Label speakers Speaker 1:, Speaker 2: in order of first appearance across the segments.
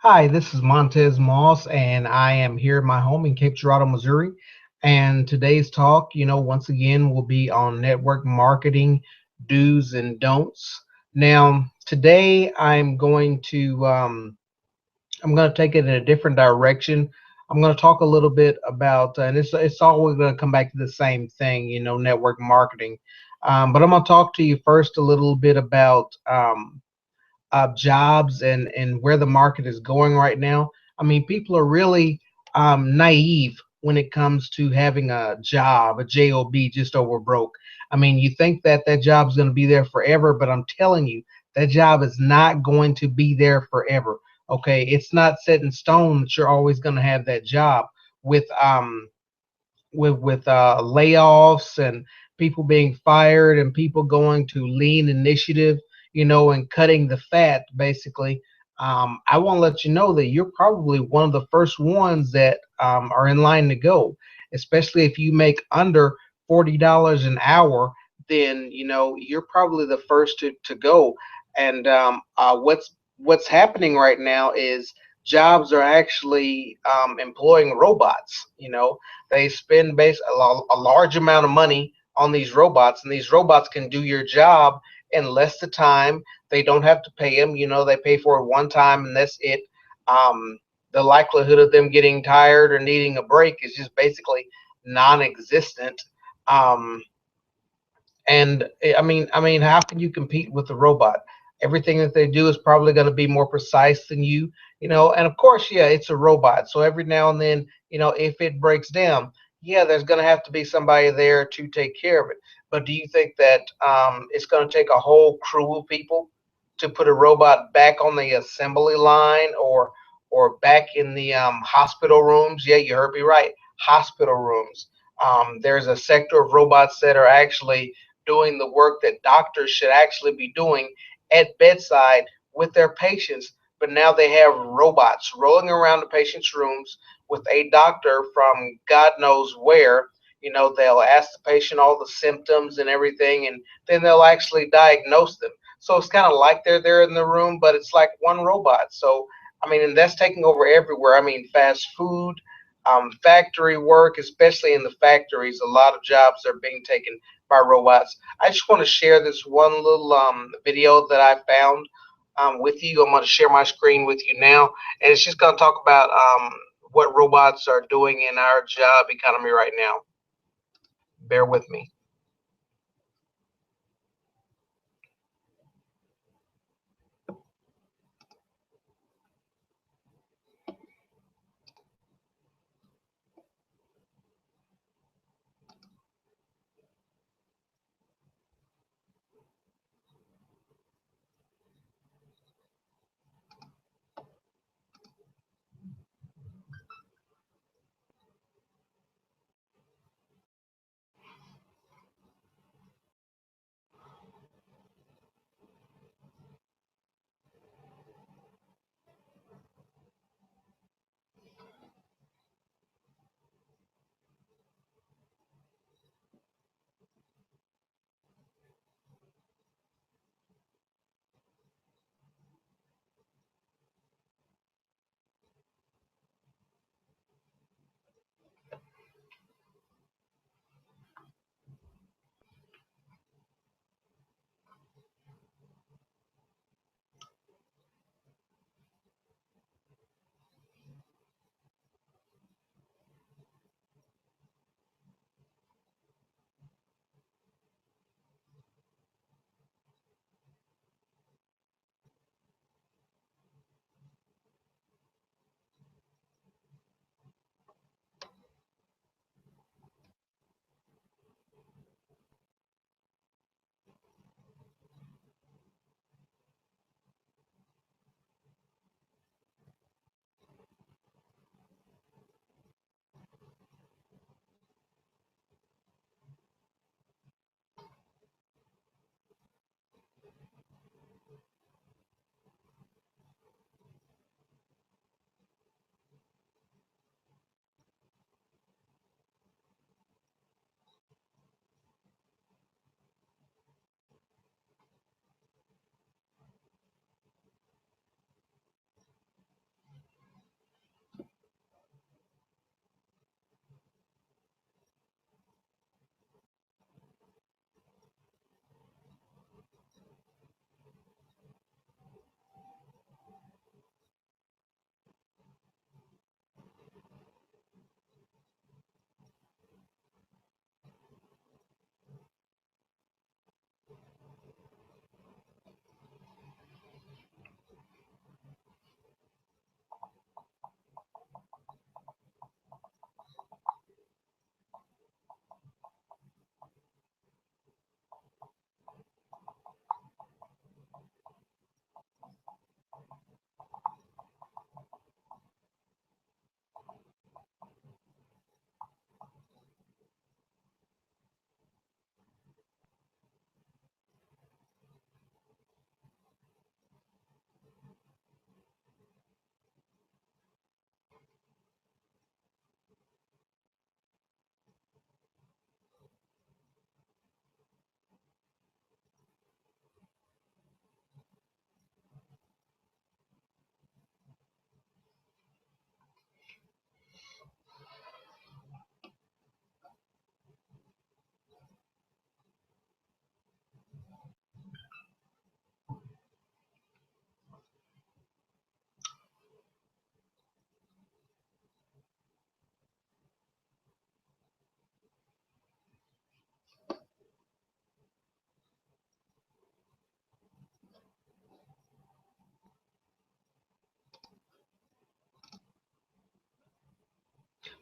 Speaker 1: Hi, this is Montez Moss, and I am here at my home in Cape Girardeau, Missouri. And today's talk, once again, will be on network marketing do's and don'ts. Now, today I'm going to take it in a different direction. I'm going to talk a little bit about, and it's always going to come back to the same thing, network marketing. But I'm going to talk to you first a little bit about jobs and where the market is going right now. I mean, people are really naive when it comes to having a job, a job, just over broke. I mean, you think that that job is going to be there forever, but I'm telling you, that job is not going to be there forever. Okay, it's not set in stone that you're always going to have that job with layoffs and people being fired and people going to lean initiative, and cutting the fat basically. I want to let you know that you're probably one of the first ones that are in line to go, especially if you make under $40 an hour. Then you're probably the first to go. And what's happening right now is jobs are actually employing robots. They spend a large amount of money on these robots, and these robots can do your job in less the time. They don't have to pay them. They pay for it one time, and that's it. Um, the likelihood of them getting tired or needing a break is just basically non-existent. Um, and I mean, how can you compete with the robot? Everything that they do is probably going to be more precise than you, And of course, yeah, it's a robot. So every now and then, if it breaks down, yeah, there's going to have to be somebody there to take care of it. But do you think that it's going to take a whole crew of people to put a robot back on the assembly line or back in the hospital rooms? Yeah, you heard me right. Hospital rooms. There's a sector of robots that are actually doing the work that doctors should actually be doing at bedside with their patients. But now they have robots rolling around the patient's rooms with a doctor from God knows where. They'll ask the patient all the symptoms and everything, and then they'll actually diagnose them. So it's kind of like they're there in the room, but it's like one robot. So, I mean, and that's taking over everywhere. I mean, fast food, factory work, especially in the factories, a lot of jobs are being taken by robots. I just want to share this one little video that I found with you. I'm going to share my screen with you now, and it's just going to talk about what robots are doing in our job economy right now. Bear with me.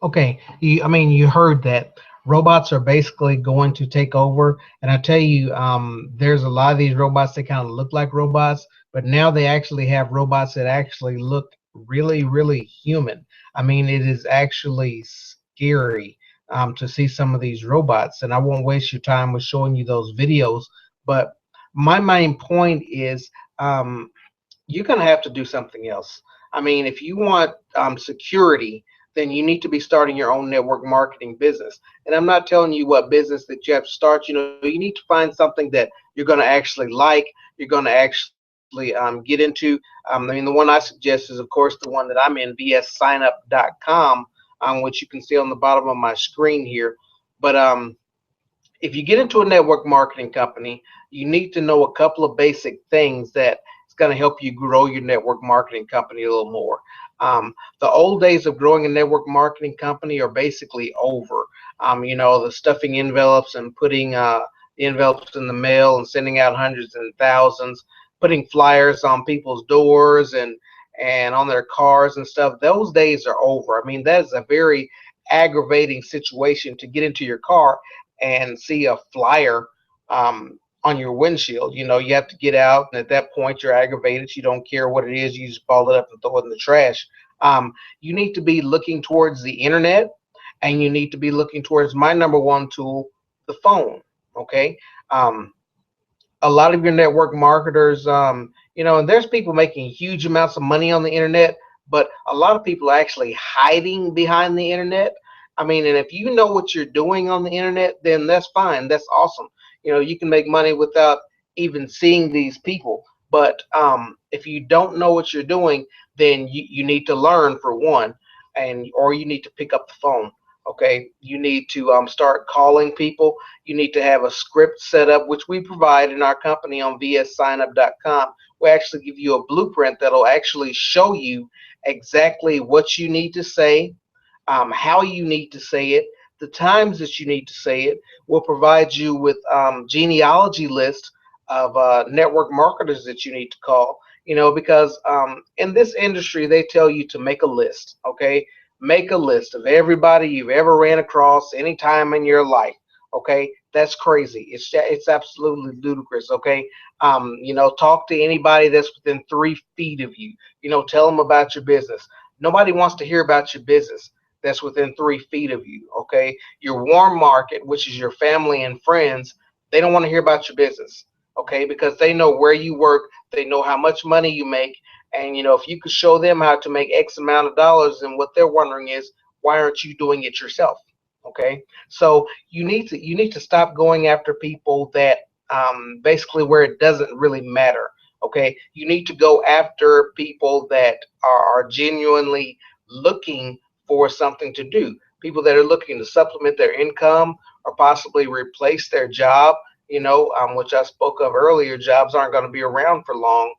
Speaker 1: Okay, I mean, you heard that robots are basically going to take over, and I tell you, there's a lot of these robots that kind of look like robots, but now they actually have robots that actually look really, really human. I mean, it is actually scary to see some of these robots, and I won't waste your time with showing you those videos. But my main point is, you're going to have to do something else. I mean, if you want security, then you need to be starting your own network marketing business. And I'm not telling you what business that you have to start. You know, you need to find something that you're going to actually like, you're going to actually get into. I mean, the one I suggest is, of course, the one that I'm in, vssignup.com, which you can see on the bottom of my screen here. But if you get into a network marketing company, you need to know a couple of basic things that is going to help you grow your network marketing company a little more. The old days of growing a network marketing company are basically over. You know, the stuffing envelopes and putting the envelopes in the mail and sending out hundreds and thousands, putting flyers on people's doors and on their cars and stuff. Those days are over. I mean, that is a very aggravating situation to get into your car and see a flyer on your windshield. You know, you have to get out, and at that point, you're aggravated. You don't care what it is. You just ball it up and throw it in the trash. You need to be looking towards the internet, and you need to be looking towards my number one tool, the phone. Okay. Um, a lot of your network marketers, you know, and there's people making huge amounts of money on the internet, but a lot of people are actually hiding behind the internet. I mean, and if you know what you're doing on the internet, then that's fine. That's awesome. You know, you can make money without even seeing these people. But if you don't know what you're doing, then you need to learn for one, and or you need to pick up the phone. Okay, you need to start calling people. You need to have a script set up, which we provide in our company on vssignup.com. We actually give you a blueprint that'll actually show you exactly what you need to say, how you need to say it, the times that you need to say it. We'll provide you with genealogy list of network marketers that you need to call. You know, because in this industry, they tell you to make a list. Okay, make a list of everybody you've ever ran across any time in your life. Okay, that's crazy. It's absolutely ludicrous. Okay, you know, talk to anybody that's within 3 feet of you. You know, tell them about your business. Nobody wants to hear about your business that's within 3 feet of you. Okay, your warm market, which is your family and friends, they don't want to hear about your business. Okay, because they know where you work, they know how much money you make, and you know if you could show them how to make X amount of dollars, then what they're wondering is why aren't you doing it yourself? Okay, so you need to stop going after people that basically where it doesn't really matter. Okay, you need to go after people that are genuinely looking for something to do. People that are looking to supplement their income or possibly replace their job. You know, which I spoke of earlier. Jobs aren't going to be around for long.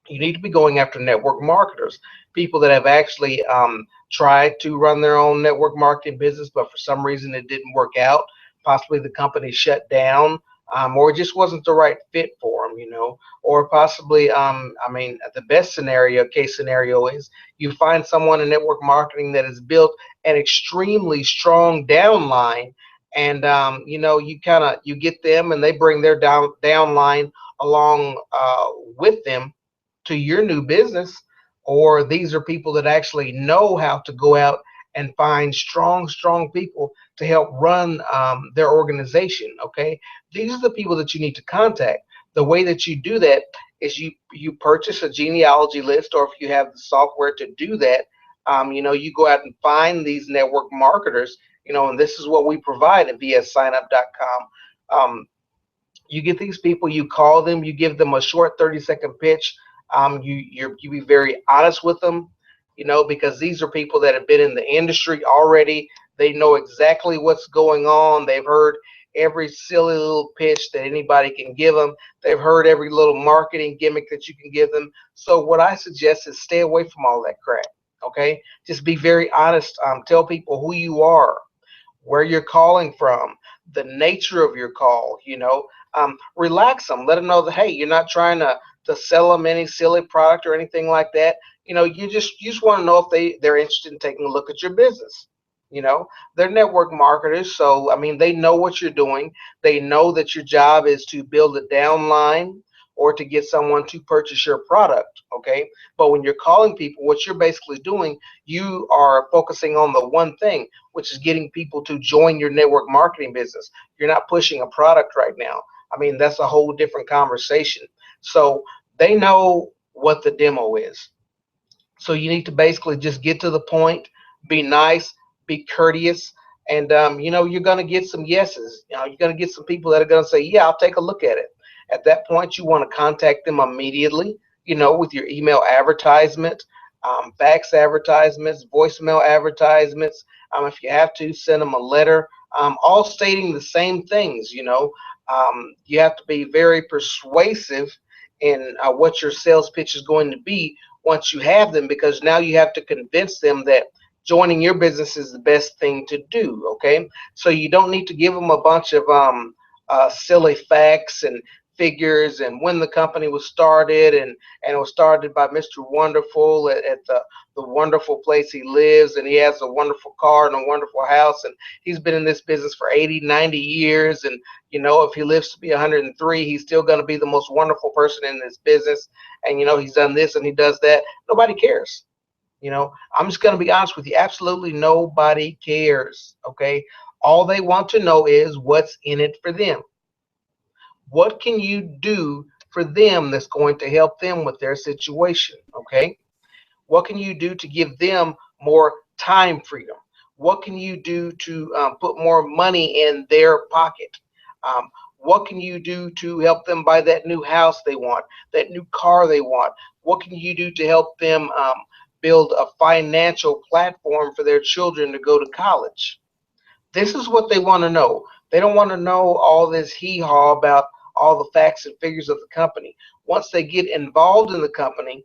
Speaker 1: You need to be going after network marketers, people that have actually tried to run their own network marketing business, but for some reason it didn't work out. Possibly the company shut down, or it just wasn't the right fit for them, you know, or possibly, I mean, the best case scenario is you find someone in network marketing that has built an extremely strong downline, and you know, you get them, and they bring their downline along with them to your new business, or these are people that actually know how to go out and find strong people to help run their organization. Okay, these are the people that you need to contact. The way that you do that is you purchase a genealogy list, or if you have the software to do that, you know, you go out and find these network marketers. You know, and this is what we provide at vssignup.com. You get these people, you call them, you give them a short 30-second pitch. You be very honest with them, you know, because these are people that have been in the industry already. They know exactly what's going on. They've heard every silly little pitch that anybody can give them. They've heard every little marketing gimmick that you can give them. So what I suggest is stay away from all that crap. Okay, just be very honest. Tell people who you are, where you're calling from, the nature of your call. You know, relax them. Let them know that, hey, you're not trying to sell them any silly product or anything like that. You know, you just want to know if they're interested in taking a look at your business. You know, they're network marketers, so I mean, they know what you're doing. They know that your job is to build a downline or to get someone to purchase your product. Okay, but when you're calling people, what you're basically doing, you are focusing on the one thing, which is getting people to join your network marketing business. You're not pushing a product right now. I mean, that's a whole different conversation. So they know what the demo is. So you need to basically just get to the point, be nice, be courteous, and you're going to get some yeses. You're going to get some people that are going to say, "Yeah, I'll take a look at it." At that point, you want to contact them immediately. With your email advertisement, fax advertisements, voicemail advertisements. If you have to, send them a letter, all stating the same things. You have to be very persuasive in what your sales pitch is going to be once you have them, because now you have to convince them that joining your business is the best thing to do. Okay, so you don't need to give them a bunch of silly facts and figures and when the company was started, and it was started by Mr. Wonderful at the wonderful place he lives, and he has a wonderful car and a wonderful house, and he's been in this business for 80, 90 years, and if he lives to be 103, he's still going to be the most wonderful person in this business, and he's done this and he does that. Nobody cares. I'm just going to be honest with you. Absolutely nobody cares. Okay. All they want to know is what's in it for them. What can you do for them that's going to help them with their situation? Okay. What can you do to give them more time freedom? What can you do to put more money in their pocket? What can you do to help them buy that new house they want, that new car they want? What can you do to help them build a financial platform for their children to go to college? This is what they want to know. They don't want to know all this hee haw about all the facts and figures of the company. Once they get involved in the company,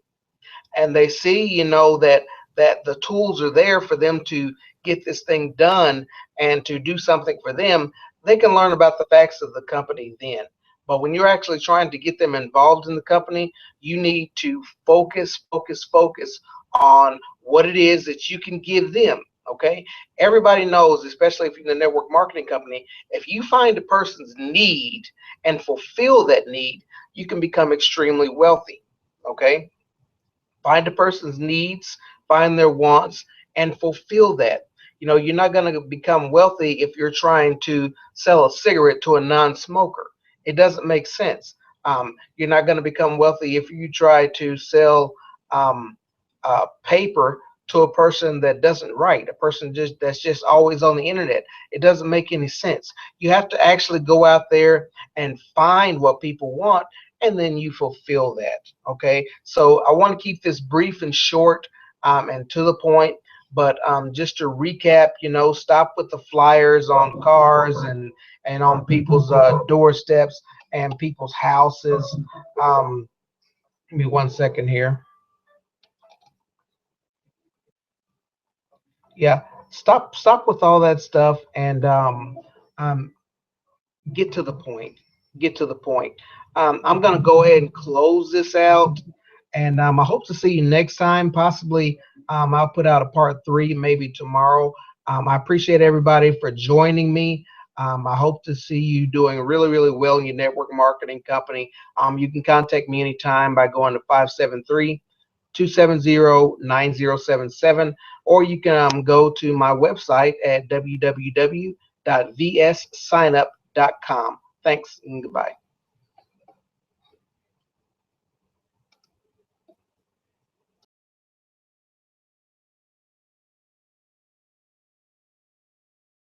Speaker 1: and they see, that the tools are there for them to get this thing done and to do something for them, they can learn about the facts of the company then. But when you're actually trying to get them involved in the company, you need to focus, focus, focus on what it is that you can give them. Okay, everybody knows, especially if you're in a network marketing company, if you find a person's need and fulfill that need, you can become extremely wealthy. Okay, find a person's needs, find their wants, and fulfill that. You're not going to become wealthy if you're trying to sell a cigarette to a non-smoker. It doesn't make sense. You're not going to become wealthy if you try to sell um, paper to a person that doesn't write, a person that's just always on the internet. It doesn't make any sense. You have to actually go out there and find what people want, and then you fulfill that. Okay, so I want to keep this brief and short, and to the point. But just to recap, stop with the flyers on cars and on people's doorsteps and people's houses. Um, Give me 1 second here. Yeah, stop with all that stuff, and um, get to the point. Get to the point. I'm going to go ahead and close this out, and I hope to see you next time. Possibly, I'll put out a part three maybe tomorrow. I appreciate everybody for joining me. I hope to see you doing really, really well in your network marketing company. You can contact me anytime by going to 573-270-9077, or you can go to my website at www.vssignup.com. Thanks and goodbye.